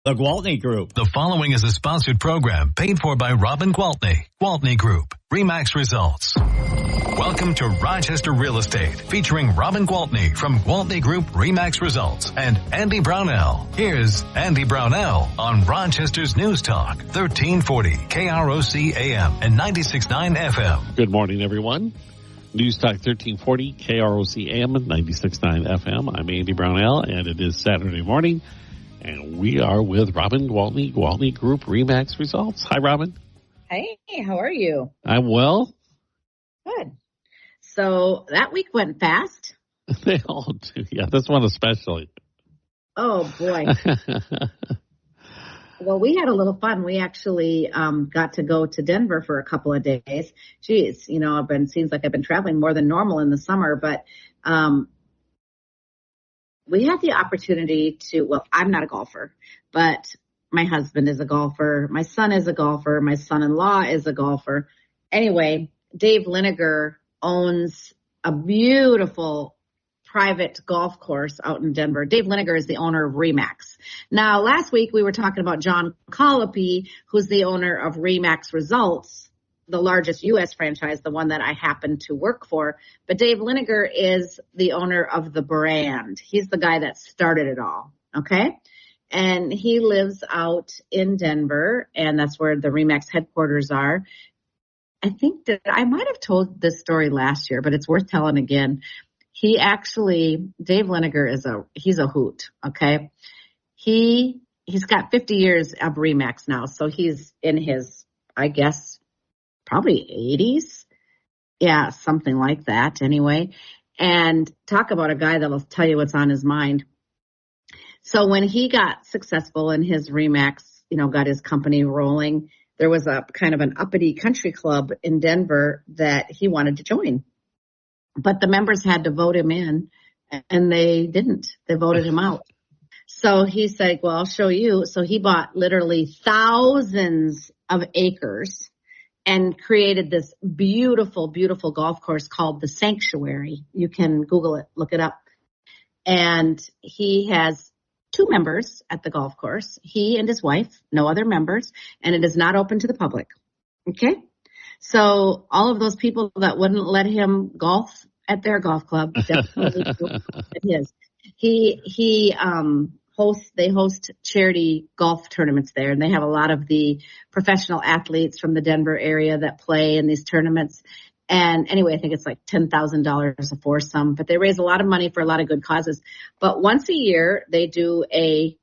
The Gwaltney Group. The following is a sponsored program paid for by Robin Gwaltney. Gwaltney Group, RE/MAX Results. Welcome to Rochester Real Estate, featuring Robin Gwaltney from Gwaltney Group RE/MAX Results and Andy Brownell. Here's Andy Brownell on Rochester's News Talk, 1340 KROC AM and 96.9 FM. Good morning, everyone. News Talk 1340 KROC AM and 96.9 FM. I'm Andy Brownell, and it is Saturday morning. And we are with Robin Gwaltney, Gwaltney Group RE/MAX Results. Hi, Robin. Hey, how are you? I'm well. Good. So that week went fast. They all do. Yeah, this one especially. Oh, boy. Well, we had a little fun. We actually got to go to Denver for a couple of days. Geez, seems like I've been traveling more than normal in the summer, but we had the opportunity to, well, I'm not a golfer, but my husband is a golfer. My son is a golfer. My son-in-law is a golfer. Anyway, Dave Linegar owns a beautiful private golf course out in Denver. Dave Linegar is the owner of RE/MAX. Now, last week we were talking about John Colopy, who's the owner of RE/MAX Results, the largest U.S. franchise, the one that I happen to work for. But Dave Linegar is the owner of the brand. He's the guy that started it all, okay? And he lives out in Denver, and that's where the RE/MAX headquarters are. I think that I might have told this story last year, but it's worth telling again. Dave Linegar he's a hoot, okay? He's got 50 years of RE/MAX now, so he's in his, I guess, probably 80s. Yeah, something like that anyway. And talk about a guy that'll tell you what's on his mind. So when he got successful in his RE/MAX, got his company rolling, there was a kind of an uppity country club in Denver that he wanted to join. But the members had to vote him in, and they didn't. They voted him out. So he said, well, I'll show you. So he bought literally thousands of acres and created this beautiful, beautiful golf course called the Sanctuary. You can Google it, look it up. And he has 2 members at the golf course, he and his wife, no other members, and it is not open to the public. Okay? So all of those people that wouldn't let him golf at their golf club definitely at his. They host charity golf tournaments there, and they have a lot of the professional athletes from the Denver area that play in these tournaments. And anyway, I think it's like $10,000 a foursome, but they raise a lot of money for a lot of good causes. But once a year, they do a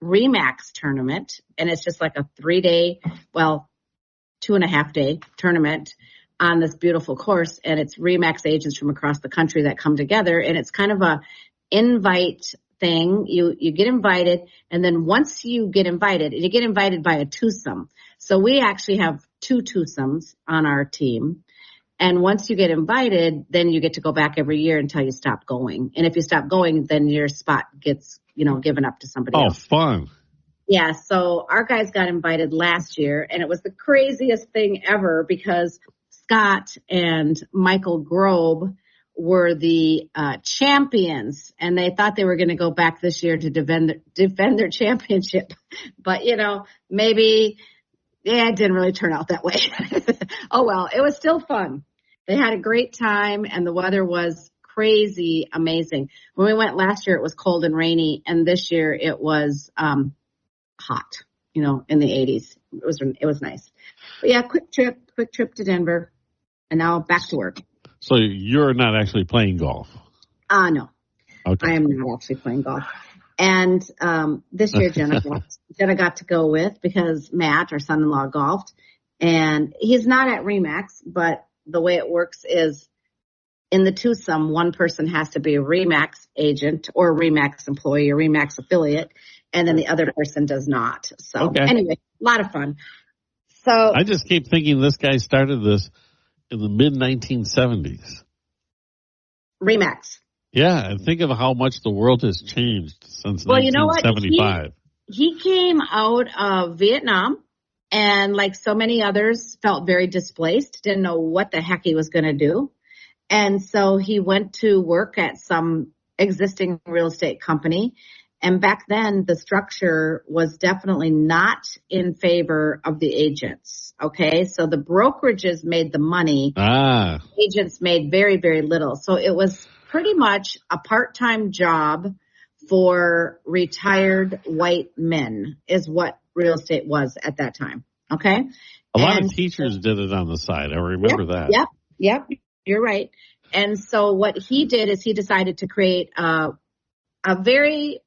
RE/MAX tournament, and it's just like a 2.5-day tournament on this beautiful course. And it's RE/MAX agents from across the country that come together, and it's kind of a invite thing. You get invited, and then once you get invited by a twosome. So we actually have 2 twosomes on our team. And once you get invited, then you get to go back every year until you stop going. And if you stop going, then your spot gets, given up to somebody else. Oh, fun. Yeah, so our guys got invited last year, and it was the craziest thing ever because Scott and Michael Grobe were the champions, and they thought they were going to go back this year to defend their championship. But, maybe, it didn't really turn out that way. Oh, well, it was still fun. They had a great time, and the weather was crazy amazing. When we went last year, it was cold and rainy, and this year it was hot, in the 80s. It was nice. But yeah, quick trip to Denver, and now back to work. So you're not actually playing golf? No. Okay. I am not actually playing golf. And this year, Jenna got to go with because Matt, our son-in-law, golfed. And he's not at RE/MAX, but the way it works is in the twosome, one person has to be a RE/MAX agent or a RE/MAX employee or RE/MAX affiliate, and then the other person does not. So Anyway, a lot of fun. So I just keep thinking this guy started this in the mid-1970s. RE/MAX. Yeah, and think of how much the world has changed since 1975. He came out of Vietnam and, like so many others, felt very displaced, didn't know what the heck he was going to do. And so he went to work at some existing real estate company And back then, the structure was definitely not in favor of the agents. Okay. So the brokerages made the money. Agents made very, very little. So it was pretty much a part-time job for retired white men is what real estate was at that time. Okay. A lot of teachers did it on the side. I remember that. Yep. You're right. And so what he did is he decided to create a very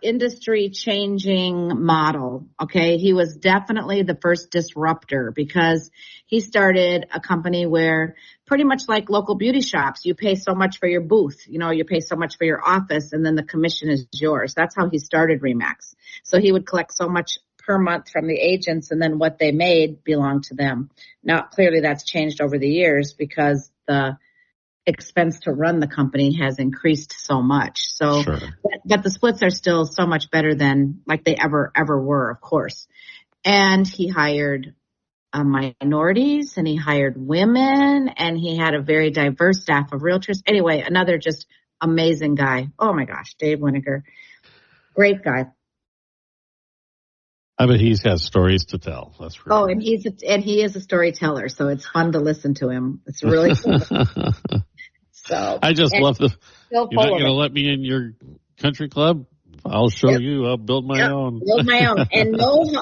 industry changing model. Okay. He was definitely the first disruptor because he started a company where pretty much like local beauty shops, you pay so much for your booth, you pay so much for your office and then the commission is yours. That's how he started RE/MAX. So he would collect so much per month from the agents and then what they made belonged to them. Now, clearly that's changed over the years because the expense to run the company has increased so much. So, sure. But the splits are still so much better than like they ever were, of course. And he hired minorities and he hired women and he had a very diverse staff of realtors. Anyway, another just amazing guy. Oh my gosh, Dave Winiger. Great guy. I bet he's got stories to tell. That's for sure. And he is a storyteller, so it's fun to listen to him. It's really fun. So I just love you're not going to let me in your country club? I'll show you. I'll build my own. Build my own. And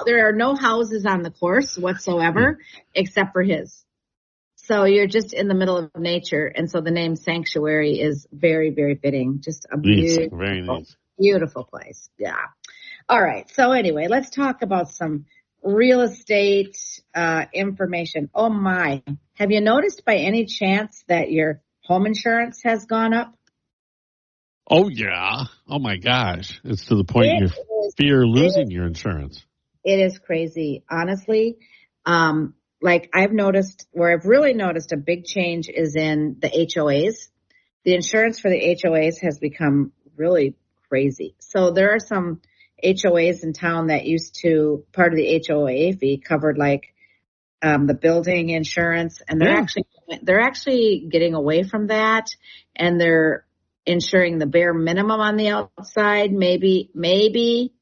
there are no houses on the course whatsoever except for his. So you're just in the middle of nature. And so the name Sanctuary is very, very fitting. Just a beautiful place. Yeah. All right. So anyway, let's talk about some real estate information. Oh my. Have you noticed by any chance that your home insurance has gone up? Oh, yeah. Oh, my gosh. It's to the point you fear losing your insurance. It is crazy. Honestly, like I've noticed where I've really noticed a big change is in the HOAs. The insurance for the HOAs has become really crazy. So there are some HOAs in town that used to, part of the HOA fee covered like the building insurance, and they're actually getting away from that, and they're insuring the bare minimum on the outside, maybe the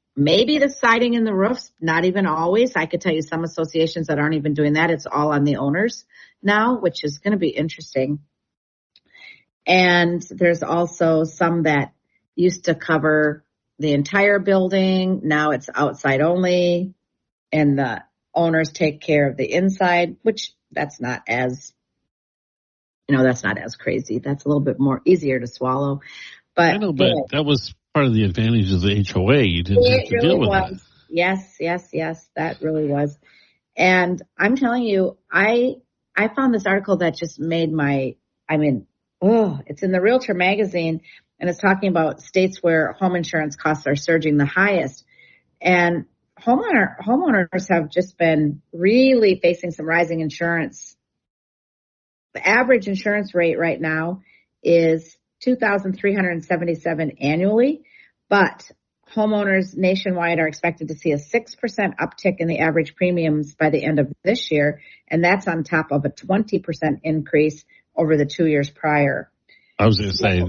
siding and the roofs, not even always. I could tell you some associations that aren't even doing that. It's all on the owners now, which is going to be interesting. And there's also some that used to cover the entire building. Now it's outside only, and the owners take care of the inside, which that's not as crazy. That's a little bit more easier to swallow. But I know, but that was part of the advantage of the HOA. You didn't have to deal with it. Yes, that really was. And I'm telling you, I found this article that just made it's in the Realtor magazine, and it's talking about states where home insurance costs are surging the highest. And homeowners have just been really facing some rising insurance. The average insurance rate right now is $2,377 annually, but homeowners nationwide are expected to see a 6% uptick in the average premiums by the end of this year, and that's on top of a 20% increase over the 2 years prior. I was going to say,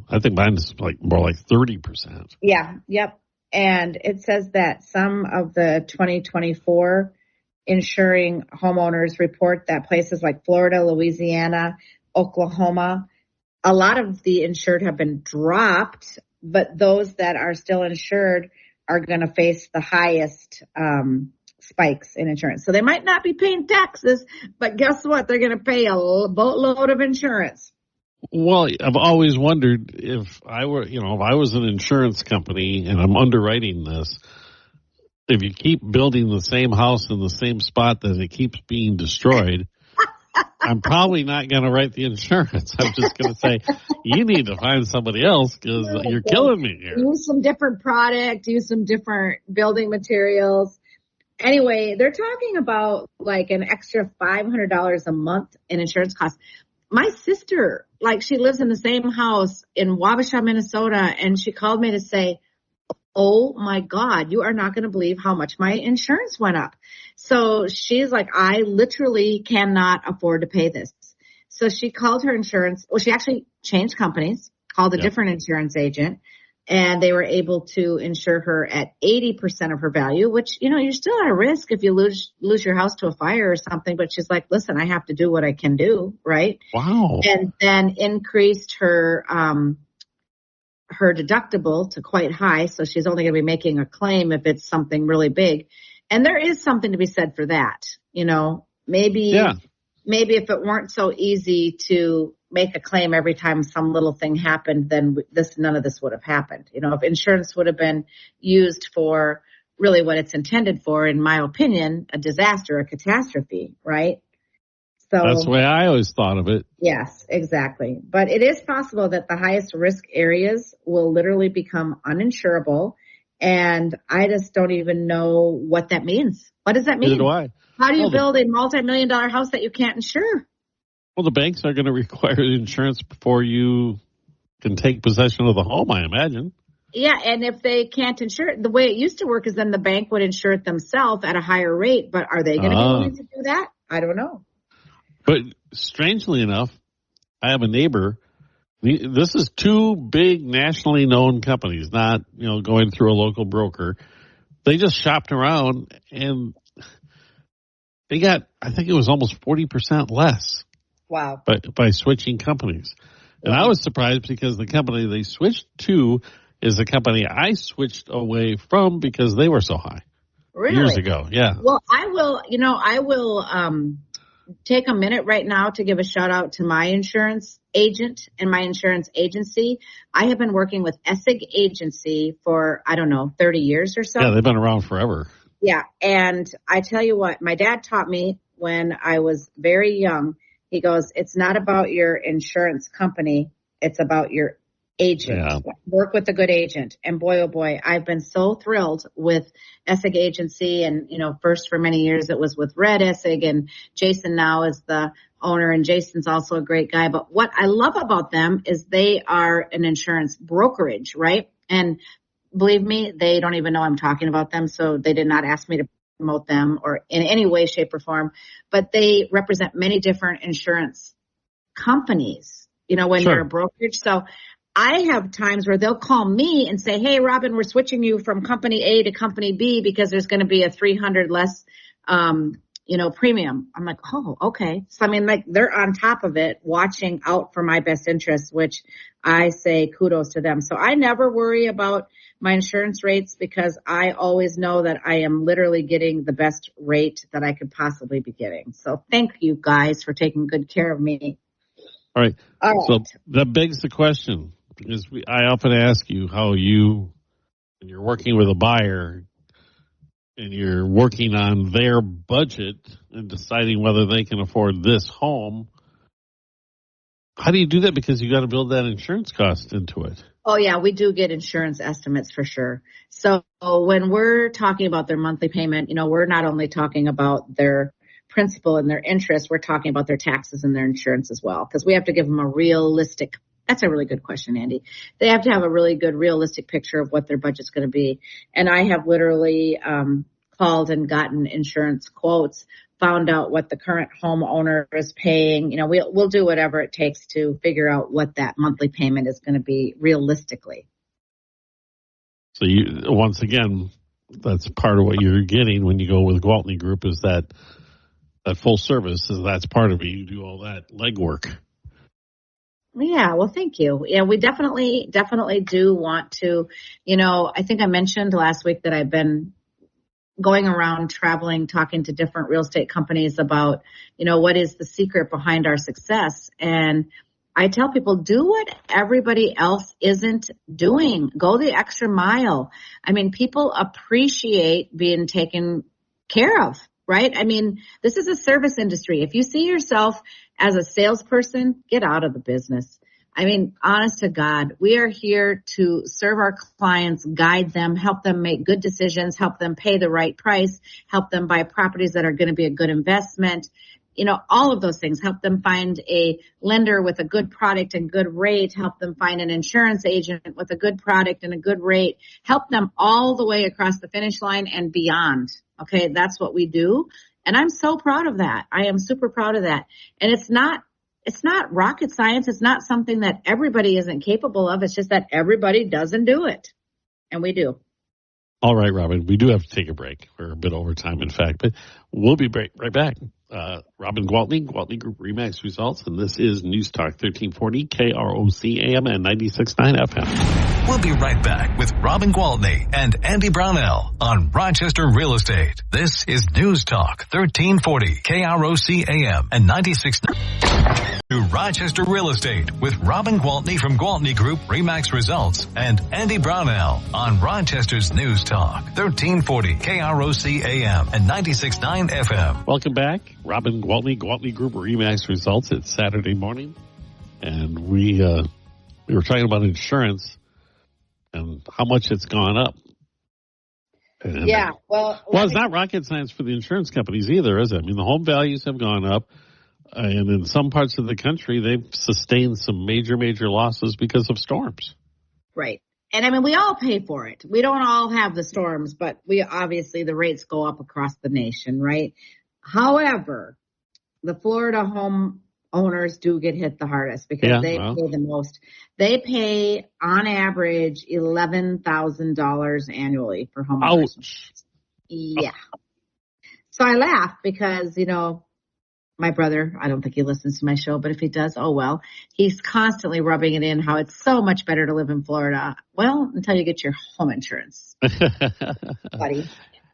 I think mine is more like 30%. Yeah, yep. And it says that some of the 2024 insuring homeowners report that places like Florida, Louisiana, Oklahoma, a lot of the insured have been dropped, but those that are still insured are going to face the highest spikes in insurance. So they might not be paying taxes, but guess what? They're going to pay a boatload of insurance. Well, I've always wondered if I was an insurance company and I'm underwriting this, if you keep building the same house in the same spot that it keeps being destroyed, I'm probably not going to write the insurance. I'm just going to say, you need to find somebody else because you're killing me here. Use some different product, use some different building materials. Anyway, they're talking about like an extra $500 a month in insurance costs. My sister, she lives in the same house in Wabasha, Minnesota, and she called me to say, oh my God, you are not going to believe how much my insurance went up. So she's like, I literally cannot afford to pay this. So she called her insurance. Well, she actually changed companies, called a different insurance agent, And they were able to insure her at 80% of her value, which, you're still at a risk if you lose your house to a fire or something. But she's like, listen, I have to do what I can do, right? Wow. And then increased her deductible to quite high. So she's only going to be making a claim if it's something really big. And there is something to be said for that. Maybe if it weren't so easy to make a claim every time some little thing happened, then none of this would have happened. If insurance would have been used for really what it's intended for, in my opinion, a disaster, a catastrophe, right? So that's the way I always thought of it. Yes, exactly. But it is possible that the highest risk areas will literally become uninsurable. And I just don't even know what that means. What does that mean? Neither do I. How do you build a multi-million-dollar house that you can't insure? Well, the banks are going to require insurance before you can take possession of the home, I imagine. Yeah, and if they can't insure it, the way it used to work is then the bank would insure it themselves at a higher rate. But are they going to be willing to do that? I don't know. But strangely enough, I have a neighbor. This is two big nationally known companies, not, going through a local broker. They just shopped around and they got, I think it was almost 40% less. Wow. By switching companies. And I was surprised because the company they switched to is the company I switched away from because they were so high. Really? Years ago, yeah. Well, I will take a minute right now to give a shout out to my insurance agent and my insurance agency. I have been working with Essig Agency for, 30 years or so. Yeah, they've been around forever. Yeah. And I tell you what, my dad taught me when I was very young. He goes, it's not about your insurance company. It's about your agent. Yeah. Work with a good agent. And boy, oh boy, I've been so thrilled with Essig Agency. And, first for many years it was with Red Essig, and Jason now is the owner, and Jason's also a great guy. But what I love about them is they are an insurance brokerage, right? And believe me, they don't even know I'm talking about them. So they did not ask me to promote them or in any way, shape, or form, but they represent many different insurance companies, when Sure. you're a brokerage. So I have times where they'll call me and say, hey, Robin, we're switching you from company A to company B because there's going to be a $300 less, premium. I'm like, oh, okay. So, they're on top of it, watching out for my best interests, which I say kudos to them. So I never worry about my insurance rates because I always know that I am literally getting the best rate that I could possibly be getting. So thank you guys for taking good care of me. All right. So that begs the question, because I often ask you how when you're working with a buyer and you're working on their budget and deciding whether they can afford this home, how do you do that? Because you got to build that insurance cost into it. Oh, yeah, we do get insurance estimates for sure. So when we're talking about their monthly payment, we're not only talking about their principal and their interest, we're talking about their taxes and their insurance as well, because we have to give them a realistic. That's a really good question, Andy. They have to have a really good, realistic picture of what their budget's going to be. And I have literally called and gotten insurance quotes, found out what the current homeowner is paying. We'll do whatever it takes to figure out what that monthly payment is going to be realistically. So once again, that's part of what you're getting when you go with Gwaltney Group is that full service. That's part of it. You do all that legwork. Yeah, well, thank you. Yeah, we definitely do want to, I think I mentioned last week that I've been going around traveling, talking to different real estate companies about, what is the secret behind our success. And I tell people, do what everybody else isn't doing. Go the extra mile. People appreciate being taken care of, right? This is a service industry. If you see yourself as a salesperson, get out of the business. Honest to God, we are here to serve our clients, guide them, help them make good decisions, help them pay the right price, help them buy properties that are going to be a good investment. All of those things, help them find a lender with a good product and good rate, help them find an insurance agent with a good product and a good rate, help them all the way across the finish line and beyond. Okay, that's what we do. And I'm so proud of that. I am super proud of that. And it's not it's not rocket science. It's not something that everybody isn't capable of. It's just that everybody doesn't do it. And we do. All right, Robin, we do have to take a break. We're a bit over time, in fact, but we'll be right back. Robin Gwaltney, Gwaltney Group RE/MAX results, and this is News Talk 1340 KROC AM and 96.9 FM. We'll be right back with Robin Gwaltney and Andy Brownell on Rochester Real Estate. This is News Talk 1340 KROC AM and 96.9. To Rochester Real Estate with Robin Gwaltney from Gwaltney Group RE/MAX Results and Andy Brownell on Rochester's News Talk 1340 KROC AM and 96.9 FM. Welcome back. Robin Gwaltney, Gwaltney Group RE/MAX Results. It's Saturday morning, and we were talking about insurance and how much it's gone up. And, well, it's not rocket science for the insurance companies either, is it? I mean, the home values have gone up, and in some parts of the country, they've sustained some major losses because of storms. Right. And I mean, we all pay for it. We don't all have the storms, but obviously the rates go up across the nation, right? However, the Florida homeowners do get hit the hardest because they pay the most. They pay, on average, $11,000 annually for homeowners. Ouch. Yeah. So I laugh because, my brother, I don't think he listens to my show, but if he does, oh well. He's constantly rubbing it in how it's so much better to live in Florida. Well, until you get your home insurance, buddy.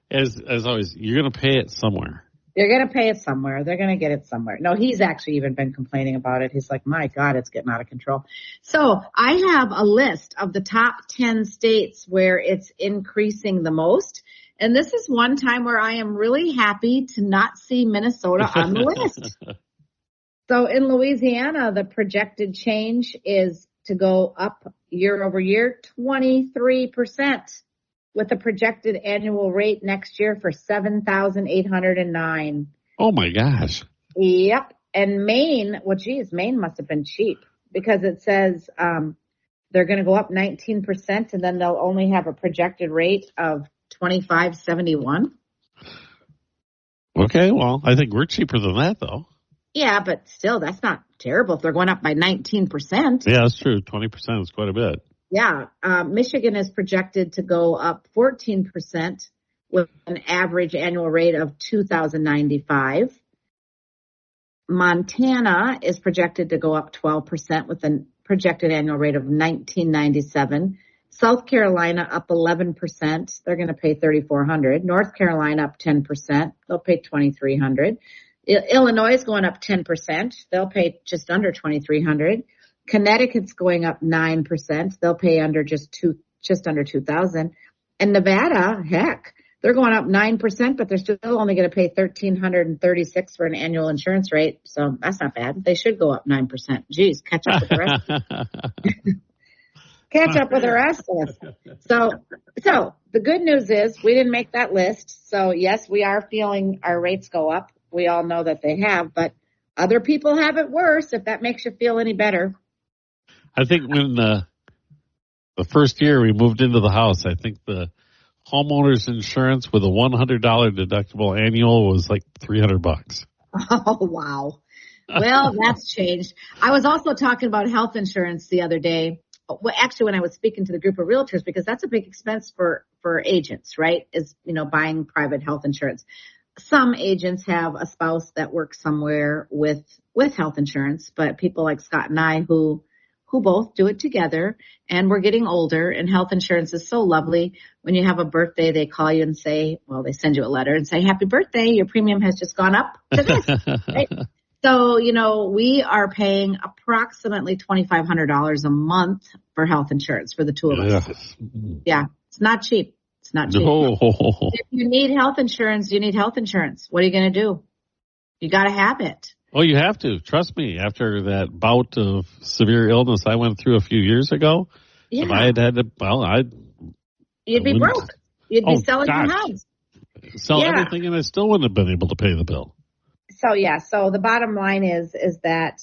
As always, you're going to pay it somewhere. You're going to pay it somewhere. They're going to get it somewhere. No, he's actually even been complaining about it. He's like, my God, it's getting out of control. So I have a list of the top 10 states where it's increasing the most. And this is one time where I am really happy to not see Minnesota on the list. So in Louisiana, the projected change is to go up year over year 23%. With a projected annual rate next year for $7,809. Oh my gosh. Yep. And Maine, Maine must have been cheap because it says they're going to go up 19% and then they'll only have a projected rate of $25.71. Okay, well, I think we're cheaper than that though. Yeah, but still, that's not terrible if they're going up by 19%. Yeah, that's true. 20% is quite a bit. Yeah, Michigan is projected to go up 14% with an average annual rate of $2,095. Montana is projected to go up 12% with a projected annual rate of $1,997. South Carolina up 11%. They're going to pay $3,400. North Carolina up 10%. They'll pay $2,300. Illinois is going up 10%. They'll pay just under $2,300. Connecticut's going up 9%. They'll pay just under $2,000. And Nevada, heck, they're going up 9%, but they're still only going to pay $1,336 for an annual insurance rate. So that's not bad. They should go up 9%. Geez, catch up with the rest. Catch up with the rest of us. So the good news is we didn't make that list. So yes, we are feeling our rates go up. We all know that they have, but other people have it worse. If that makes you feel any better. I think when the first year we moved into the house, I think the homeowners insurance with a $100 deductible annual was like $300. Oh, wow. Well, that's changed. I was also talking about health insurance the other day. Well, actually, when I was speaking to the group of realtors, because that's a big expense for agents, right? Is, buying private health insurance. Some agents have a spouse that works somewhere with health insurance, but people like Scott and I who both do it together, and we're getting older, and health insurance is so lovely. When you have a birthday, they call you and say, well, they send you a letter and say, happy birthday, your premium has just gone up to this, right? So, we are paying approximately $2,500 a month for health insurance for the two of us. Yeah, it's not cheap. It's not cheap. No. If you need health insurance, you need health insurance. What are you going to do? You got to have it. Oh, you have to. Trust me. After that bout of severe illness I went through a few years ago, if I had to, you'd be broke. You'd be selling your house. Sell everything, and I still wouldn't have been able to pay the bill. So the bottom line is that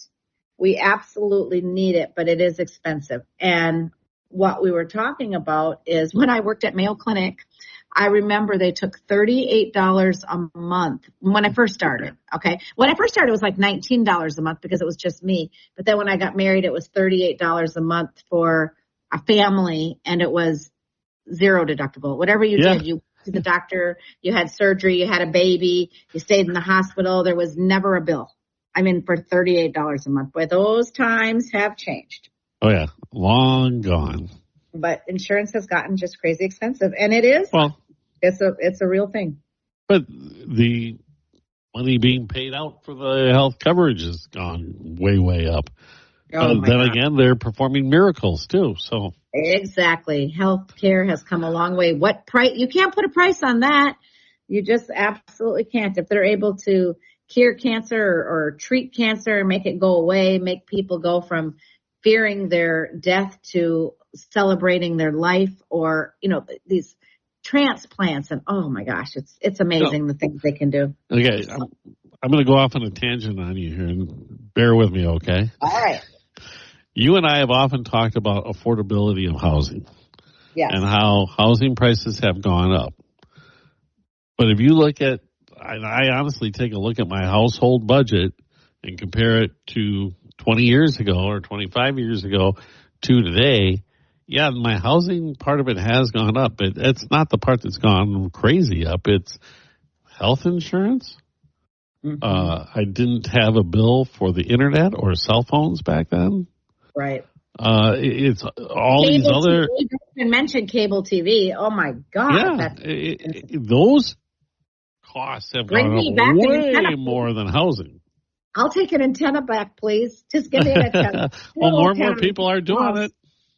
we absolutely need it, but it is expensive. And what we were talking about is when I worked at Mayo Clinic, I remember they took $38 a month when I first started. Okay. When I first started, it was like $19 a month because it was just me. But then when I got married, it was $38 a month for a family, and it was zero deductible. Whatever you did, you went to the doctor, you had surgery, you had a baby, you stayed in the hospital. There was never a bill. I mean, for $38 a month. But those times have changed. Oh, yeah. Long gone. But insurance has gotten just crazy expensive. And it is. Well, it's a real thing. But the money being paid out for the health coverage has gone way, way up. Then again, they're performing miracles, too. So exactly. Healthcare has come a long way. What price? You can't put a price on that. You just absolutely can't. If they're able to cure cancer or treat cancer and make it go away, make people go from fearing their death to celebrating their life, or, these transplants, and oh my gosh, it's amazing the things they can do. Okay. I'm going to go off on a tangent on you here, and bear with me, okay? All right. You and I have often talked about affordability of housing. Yes. And how housing prices have gone up. But if you look at, I honestly take a look at my household budget and compare it to 20 years ago or 25 years ago to today, yeah, my housing part of it has gone up, but it's not the part that's gone crazy up. It's health insurance. Mm-hmm. I didn't have a bill for the internet or cell phones back then. Right. It's all cable these other. TV. You didn't mention cable TV. Oh my God. Yeah, those costs have gone up way more than housing. I'll take an antenna back, please. Just give me an antenna. Well, more and more people are doing it.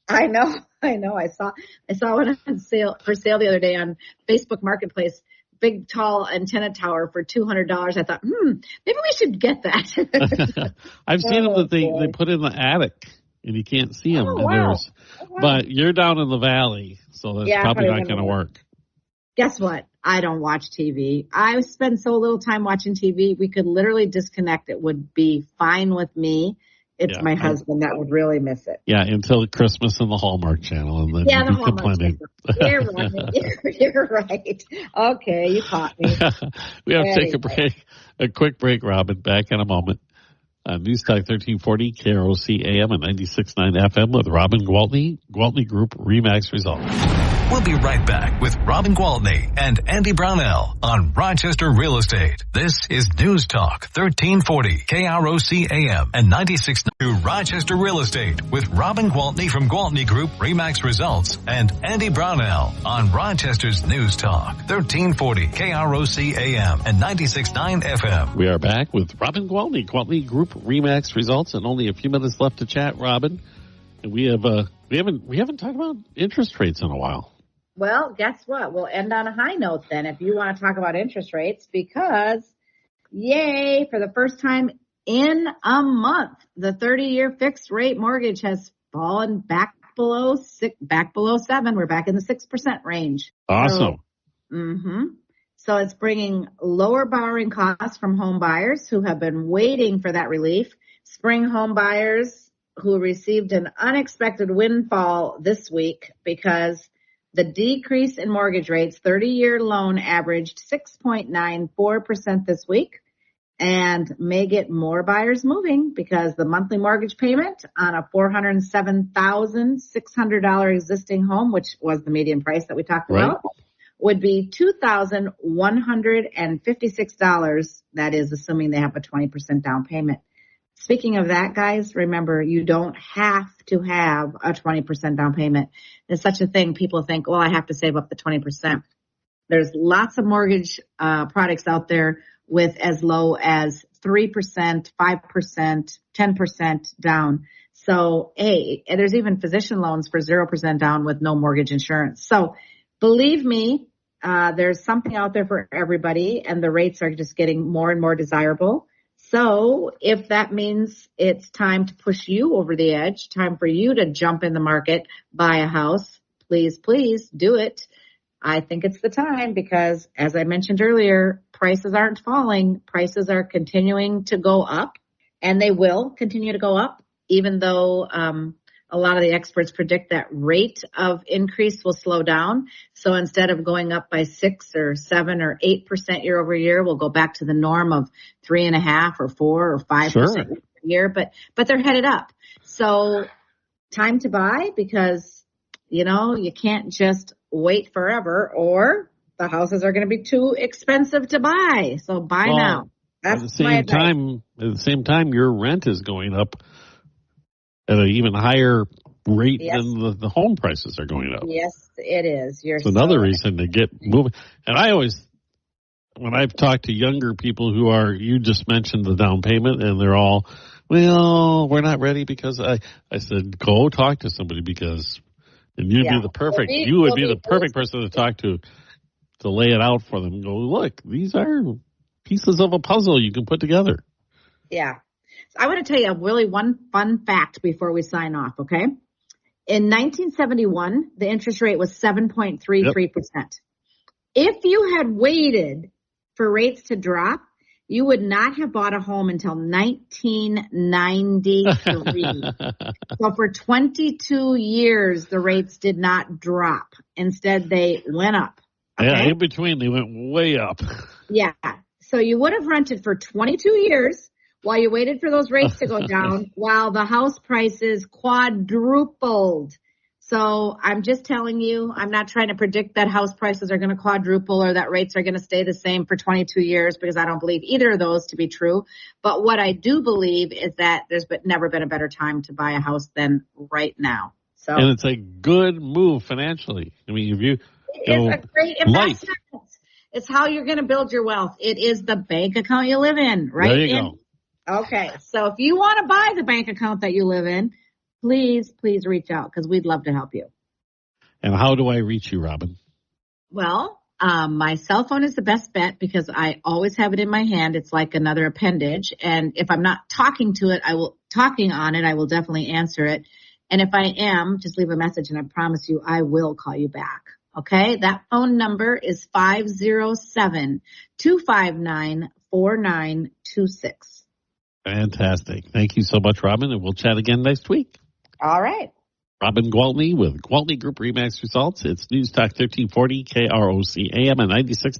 I know. I saw one on sale the other day on Facebook Marketplace. Big, tall antenna tower for $200. I thought, maybe we should get that. I've seen them that they put in the attic, and you can't see them. Oh, wow. But you're down in the valley, so that's probably not going to work. Guess what? I don't watch TV. I spend so little time watching TV. We could literally disconnect. It would be fine with me. It's my husband that would really miss it. Yeah, until Christmas and the Hallmark Channel, and then the Hallmark Channel. You're right. Okay, you caught me. We have to take a quick break, Robin. Back in a moment. News Talk 1340, KROC AM and 96.9 FM with Robin Gwaltney, Gwaltney Group RE/MAX Results. We'll be right back with Robin Gwaltney and Andy Brownell on Rochester Real Estate. This is News Talk 1340, KROC AM and 96.9 to Rochester Real Estate with Robin Gwaltney from Gwaltney Group RE/MAX Results and Andy Brownell on Rochester's News Talk 1340, KROC AM and 96.9 FM. We are back with Robin Gwaltney, Gwaltney Group RE/MAX Results, and only a few minutes left to chat, Robin. And we haven't talked about interest rates in a while. Well, guess what? We'll end on a high note then if you want to talk about interest rates, because yay, for the first time in a month, the 30-year fixed rate mortgage has fallen back below 7. We're back in the 6% range. Awesome. So it's bringing lower borrowing costs from home buyers who have been waiting for that relief. Spring home buyers who received an unexpected windfall this week because the decrease in mortgage rates, 30-year loan averaged 6.94% this week, and may get more buyers moving because the monthly mortgage payment on a $407,600 existing home, which was the median price that we talked about, would be $2,156. That is assuming they have a 20% down payment. Speaking of that, guys, remember, you don't have to have a 20% down payment. There's such a thing. People think, well, I have to save up the 20%. There's lots of mortgage products out there with as low as 3%, 5%, 10% down. So, there's even physician loans for 0% down with no mortgage insurance. So, believe me, there's something out there for everybody, and the rates are just getting more and more desirable. So if that means it's time to push you over the edge, time for you to jump in the market, buy a house, please do it. I think it's the time because, as I mentioned earlier, prices aren't falling. Prices are continuing to go up, and they will continue to go up, even though a lot of the experts predict that rate of increase will slow down. So instead of going up by 6 or 7 or 8% year over year, we'll go back to the norm of 3.5 or 4 or 5% a year. But they're headed up. So time to buy, because, you can't just wait forever, or the houses are going to be too expensive to buy. So buy now. That's at the same time, your rent is going up at an even higher rate than the home prices are going up. Yes, it is. It's another reason to get moving. And when I've talked to younger people you just mentioned the down payment, and they're all, well, we're not ready, because I said, go talk to somebody, and you'd be the perfect person to talk to lay it out for them and go, look, these are pieces of a puzzle you can put together. Yeah. I want to tell you one fun fact before we sign off, okay? In 1971, the interest rate was 7.33%. If you had waited for rates to drop, you would not have bought a home until 1993. So for 22 years, the rates did not drop. Instead, they went up. Okay? Yeah, in between, they went way up. Yeah. So you would have rented for 22 years while you waited for those rates to go down, while the house prices quadrupled. So I'm just telling you, I'm not trying to predict that house prices are going to quadruple or that rates are going to stay the same for 22 years, because I don't believe either of those to be true. But what I do believe is that there's never been a better time to buy a house than right now. So, and it's a good move financially. I mean, it's a great investment. It's how you're going to build your wealth. It is the bank account you live in, right? There you go. Okay. So if you want to buy the bank account that you live in, please reach out, because we'd love to help you. And how do I reach you, Robin? Well, my cell phone is the best bet, because I always have it in my hand. It's like another appendage. And if I'm not talking on it, I will definitely answer it. And if I am, just leave a message, and I promise you I will call you back. Okay, that phone number is 507-259-4926. Fantastic. Thank you so much, Robin, and we'll chat again next week. All right. Robin Gwaltney with Gwaltney Group-RE results. It's News Talk 1340 KROC AM and 96.